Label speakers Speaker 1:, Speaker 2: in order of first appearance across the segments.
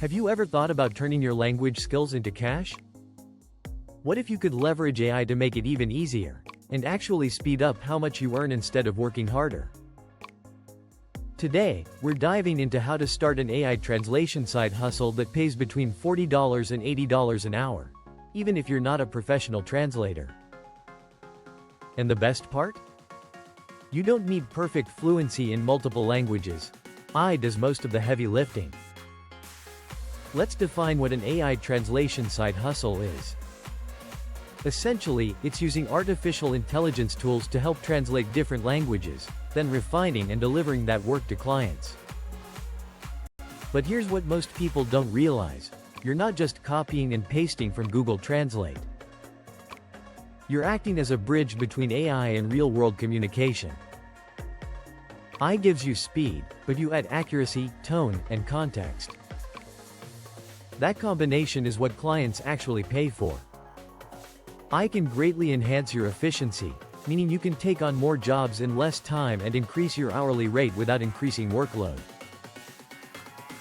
Speaker 1: Have you ever thought about turning your language skills into cash? What if you could leverage AI to make it even easier, and actually speed up how much you earn instead of working harder? Today, we're diving into how to start an AI translation side hustle that pays between $40 and $80 an hour, even if you're not a professional translator. And the best part? You don't need perfect fluency in multiple languages. AI does most of the heavy lifting. Let's define what an AI translation side hustle is. Essentially, it's using artificial intelligence tools to help translate different languages, then refining and delivering that work to clients. But here's what most people don't realize. You're not just copying and pasting from Google Translate. You're acting as a bridge between AI and real-world communication. AI gives you speed, but you add accuracy, tone, and context. That combination is what clients actually pay for. AI can greatly enhance your efficiency, meaning you can take on more jobs in less time and increase your hourly rate without increasing workload.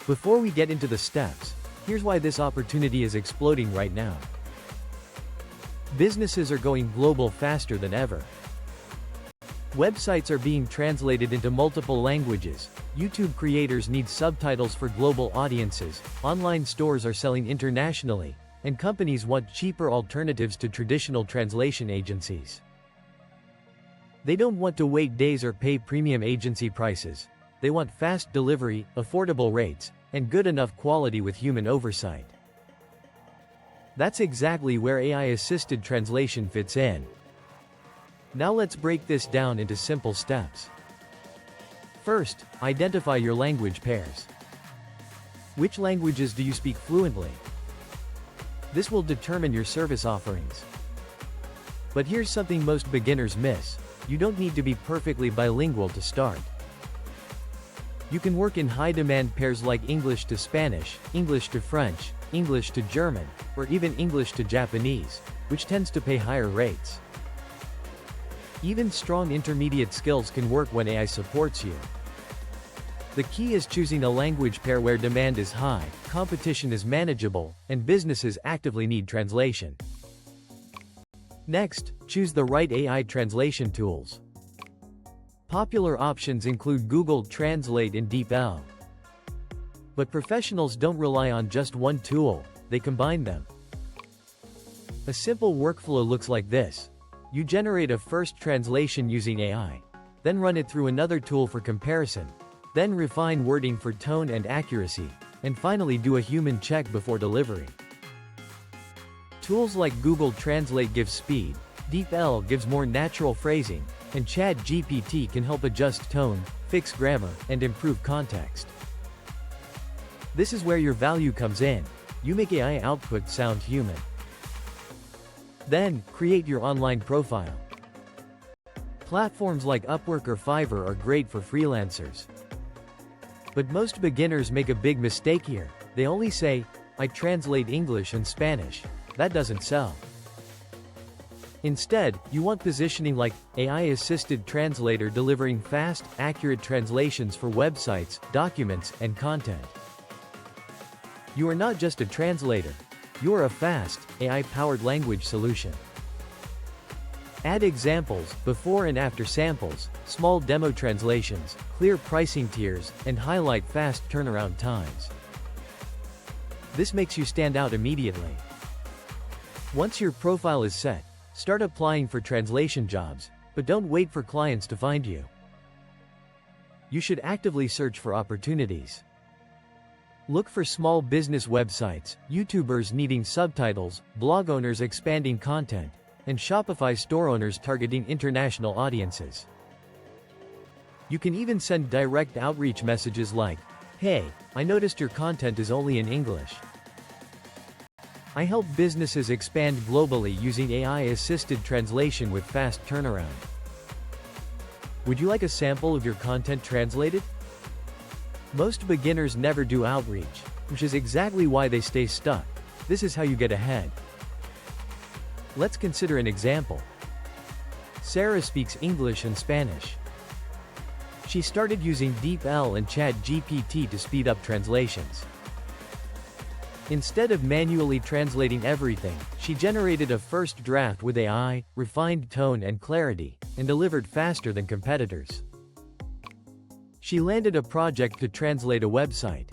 Speaker 1: Before we get into the steps, here's why this opportunity is exploding right now. Businesses are going global faster than ever. Websites are being translated into multiple languages, YouTube creators need subtitles for global audiences, online stores are selling internationally, and companies want cheaper alternatives to traditional translation agencies. They don't want to wait days or pay premium agency prices. They want fast delivery, affordable rates, and good enough quality with human oversight. That's exactly where AI-assisted translation fits in. Now let's break this down into simple steps. First, identify your language pairs. Which languages do you speak fluently? This will determine your service offerings. But here's something most beginners miss. You don't need to be perfectly bilingual to start. You can work in high-demand pairs like English to Spanish, English to French, English to German, or even English to Japanese, which tends to pay higher rates. Even strong intermediate skills can work when AI supports you. The key is choosing a language pair where demand is high, competition is manageable, and businesses actively need translation. Next, choose the right AI translation tools. Popular options include Google Translate and DeepL. But professionals don't rely on just one tool, they combine them. A simple workflow looks like this. You generate a first translation using AI, then run it through another tool for comparison, then refine wording for tone and accuracy, and finally do a human check before delivery. Tools like Google Translate give speed, DeepL gives more natural phrasing, and ChatGPT can help adjust tone, fix grammar, and improve context. This is where your value comes in. You make AI output sound human. Then, create your online profile. Platforms like Upwork or Fiverr are great for freelancers. But most beginners make a big mistake here. They only say, "I translate English and Spanish." That doesn't sell. Instead, you want positioning like AI-assisted translator delivering fast, accurate translations for websites, documents, and content. You are not just a translator. You are a fast, AI-powered language solution. Add examples, before and after samples, small demo translations, clear pricing tiers, and highlight fast turnaround times. This makes you stand out immediately. Once your profile is set, start applying for translation jobs, but don't wait for clients to find you. You should actively search for opportunities. Look for small business websites, YouTubers needing subtitles, blog owners expanding content, and Shopify store owners targeting international audiences. You can even send direct outreach messages like, "Hey, I noticed your content is only in English. I help businesses expand globally using AI-assisted translation with fast turnaround. Would you like a sample of your content translated?" Most beginners never do outreach, which is exactly why they stay stuck. This is how you get ahead. Let's consider an example. Sarah speaks English and Spanish. She started using DeepL and ChatGPT to speed up translations. Instead of manually translating everything, she generated a first draft with AI, refined tone and clarity, and delivered faster than competitors. She landed a project to translate a website.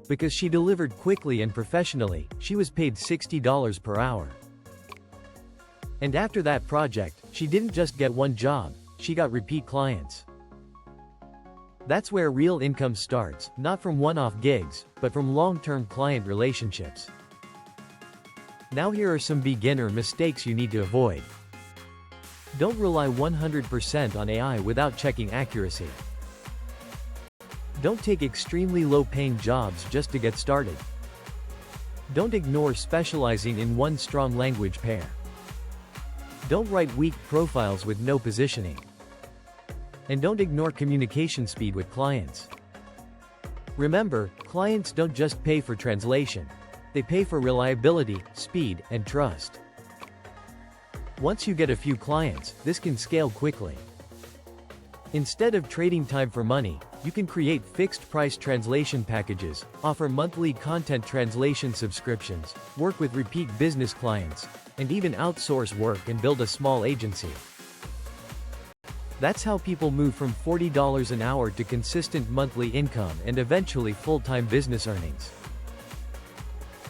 Speaker 1: Because she delivered quickly and professionally, she was paid $60 per hour. And after that project, she didn't just get one job, she got repeat clients. That's where real income starts, not from one-off gigs, but from long-term client relationships. Now here are some beginner mistakes you need to avoid. Don't rely 100% on AI without checking accuracy. Don't take extremely low-paying jobs just to get started. Don't ignore specializing in one strong language pair. Don't write weak profiles with no positioning. And don't ignore communication speed with clients. Remember, clients don't just pay for translation. They pay for reliability, speed, and trust. Once you get a few clients, this can scale quickly. Instead of trading time for money, you can create fixed-price translation packages, offer monthly content translation subscriptions, work with repeat business clients, and even outsource work and build a small agency. That's how people move from $40 an hour to consistent monthly income and eventually full-time business earnings.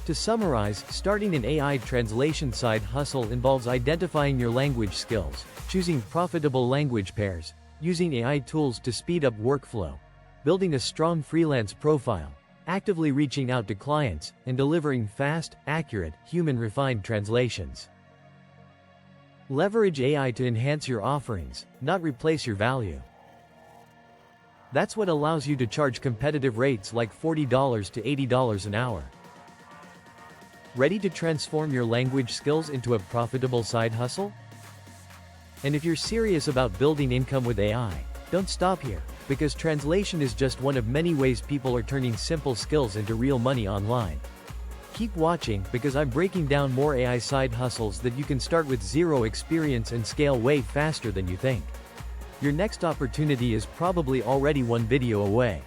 Speaker 1: To summarize, starting an AI translation side hustle involves identifying your language skills, choosing profitable language pairs, using AI tools to speed up workflow, building a strong freelance profile, actively reaching out to clients, and delivering fast, accurate, human-refined translations. Leverage AI to enhance your offerings, not replace your value. That's what allows you to charge competitive rates like $40 to $80 an hour. Ready to transform your language skills into a profitable side hustle? And if you're serious about building income with AI, don't stop here, because translation is just one of many ways people are turning simple skills into real money online. Keep watching, because I'm breaking down more AI side hustles that you can start with zero experience and scale way faster than you think. Your next opportunity is probably already one video away.